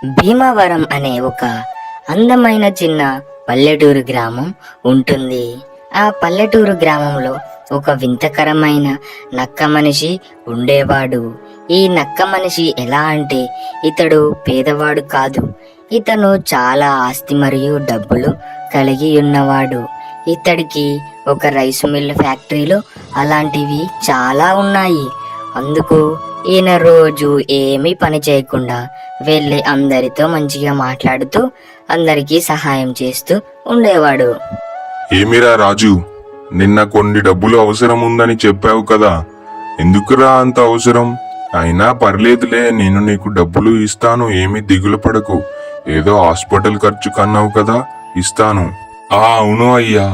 భీమవరం అనే ఒక అందమైన చిన్న పల్లెటూరు గ్రామం ఉంటుంది. ఆ పల్లెటూరు గ్రామంలో ఒక వింతకరమైన నక్క మనిషి ఉండేవాడు. ఈ నక్క మనిషి ఎలా అంటే ఇతడు పేదవాడు కాదు. ఇతను చాలా ఆస్తి మరియు డబ్బులు కలిగి ఉన్నవాడు. ఇతడికి ఒక రైస్ మిల్ ఫ్యాక్టరీలో అలాంటివి చాలా ఉన్నాయి. అందుకు ఈయన రోజు ఏమీ పని చేయకుండా వెళ్ళి అందరితో మంచిగా మాట్లాడుతూ అందరికీ సహాయం చేస్తూ ఉండేవాడు. ఏమిరా రాజు, నిన్న కొన్ని డబ్బులు అవసరం ఉందని చెప్పావు కదా, ఎందుకురా అంత అవసరం? అయినా పర్లేదులే, నేను నీకు డబ్బులు ఇస్తాను, ఏమీ దిగులు పడకు. ఏదో హాస్పిటల్ ఖర్చు కన్నావు కదా, ఇస్తాను. అవును అయ్యా,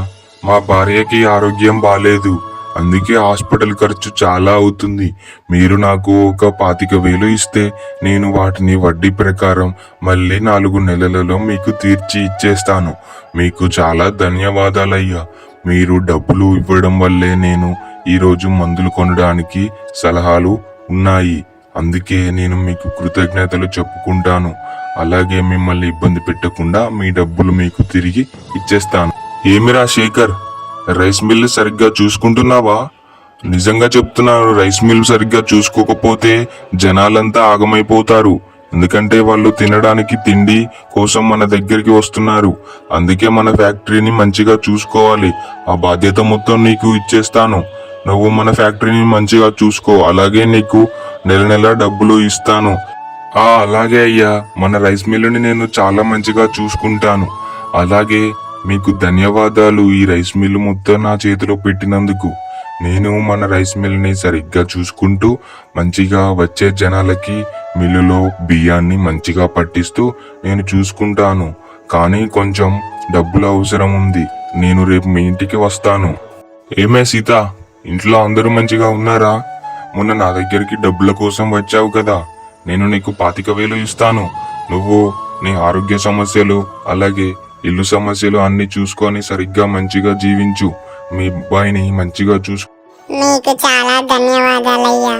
మా భార్యకి ఆరోగ్యం బాలేదు, అందుకే హాస్పిటల్ ఖర్చు చాలా అవుతుంది. మీరు నాకు ఒక 25,000 ఇస్తే నేను వాటిని వడ్డీ ప్రకారం మళ్ళీ 4 నెలలలో మీకు తీర్చి ఇచ్చేస్తాను. మీకు చాలా ధన్యవాదాలయ్యా. మీరు డబ్బులు ఇవ్వడం వల్లే నేను ఈరోజు మందులు కొనడానికి సలహాలు ఉన్నాయి. అందుకే నేను మీకు కృతజ్ఞతలు చెప్పుకుంటాను. అలాగే మిమ్మల్ని ఇబ్బంది పెట్టకుండా మీ డబ్బులు మీకు తిరిగి ఇచ్చేస్తాను. ఏమిరా శేఖర్, రైస్ మిల్ సరిగ్గా చూసుకుంటున్నావా? నిజంగా చెప్తున్నాను, రైస్ మిల్ సరిగ్గా చూసుకోకపోతే జనాలంతా ఆగమైపోతారు. ఎందుకంటే వాళ్ళు తినడానికి తిండి కోసం మన దగ్గరికి వస్తున్నారు. అందుకే మన ఫ్యాక్టరీని మంచిగా చూసుకోవాలి. ఆ బాధ్యత మొత్తం నీకు ఇచ్చేస్తాను. నువ్వు మన ఫ్యాక్టరీని మంచిగా చూసుకో, అలాగే నీకు నెల నెల డబ్బులు ఇస్తాను. అలాగే అయ్యా, మన రైస్ మిల్లుని నేను చాలా మంచిగా చూసుకుంటాను. అలాగే మీకు ధన్యవాదాలు, ఈ రైస్ మిల్లు మొత్తం నా చేతిలో పెట్టినందుకు. నేను మన రైస్ మిల్ని సరిగ్గా చూసుకుంటూ మంచిగా వచ్చే జనాలకి మిల్లులో బియ్యాన్ని మంచిగా పట్టిస్తూ నేను చూసుకుంటాను. కానీ కొంచెం డబ్బులు అవసరం ఉంది. నేను రేపు మీ ఇంటికి వస్తాను. ఏమే సీత, ఇంట్లో అందరూ మంచిగా ఉన్నారా? మొన్న నా దగ్గరికి డబ్బుల కోసం వచ్చావు కదా, నేను నీకు 25,000 ఇస్తాను. నువ్వు నీ ఆరోగ్య సమస్యలు అలాగే ఇల్లు సమస్యలు అన్ని చూసుకొని సరిగ్గా మంచిగా జీవించు. మీ అబ్బాయిని మంచిగా చూసు. మీకు చాలా ధన్యవాదాలయ్యా.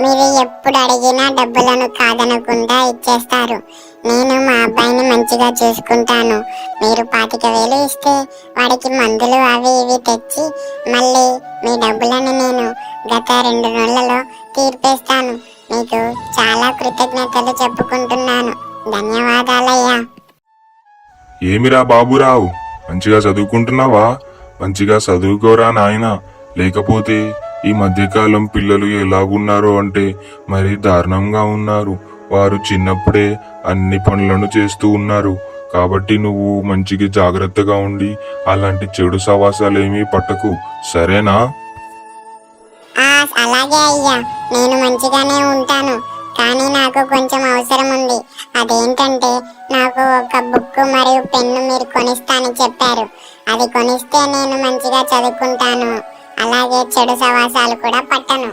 మీరు ఎప్పుడు అడిగినా డబ్బులను కాదనకుండా ఇచ్చేస్తారు. నేను మా అబ్బాయిని మంచిగా చూసుకుంటాను. మీరు 25,000 ఇస్తే వాడికి మందులు అవి ఇవి తెచ్చి మళ్ళీ మీ డబ్బులను నేను గత 2 నెలలలో తీర్పేస్తాను. మీకు చాలా కృతజ్ఞతలు చెప్పుకుంటున్నాను. ధన్యవాదాలయ్యా. ఏమిరా బాబురావు, మంచిగా చదువుకుంటున్నావా? మంచిగా చదువుకోరా నాయనా, లేకపోతే ఈ మధ్యకాలం పిల్లలు ఎలాగున్నారో అంటే మరీ దారుణంగా ఉన్నారు. వారు చిన్నప్పుడే అన్ని పనులను చేస్తూ ఉన్నారు. కాబట్టి నువ్వు మంచిగా జాగ్రత్తగా ఉండి అలాంటి చెడు సవాసాలేమీ పట్టకు, సరేనా? అలాగే అయ్యా, నేను మంచిగానే ఉంటాను. కానీ నాకు కొంచెం అవసరం ఉంది. అదేంటంటే నాకు ఒక బుక్ మరియు పెన్ను మీరు కొనిస్తానని చెప్పారు. అది కొనిస్తే నేను మంచిగా చదువుకుంటాను. అలాగే చెడు సవాసాలు కూడా పట్టను.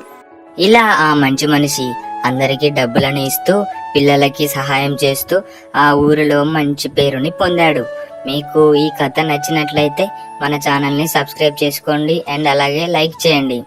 ఇలా ఆ మంచి మనిషి అందరికీ డబ్బులను ఇస్తూ పిల్లలకి సహాయం చేస్తూ ఆ ఊరిలో మంచి పేరుని పొందాడు. మీకు ఈ కథ నచ్చినట్లయితే మన ఛానల్ని సబ్స్క్రైబ్ చేసుకోండి అండ్ అలాగే లైక్ చేయండి.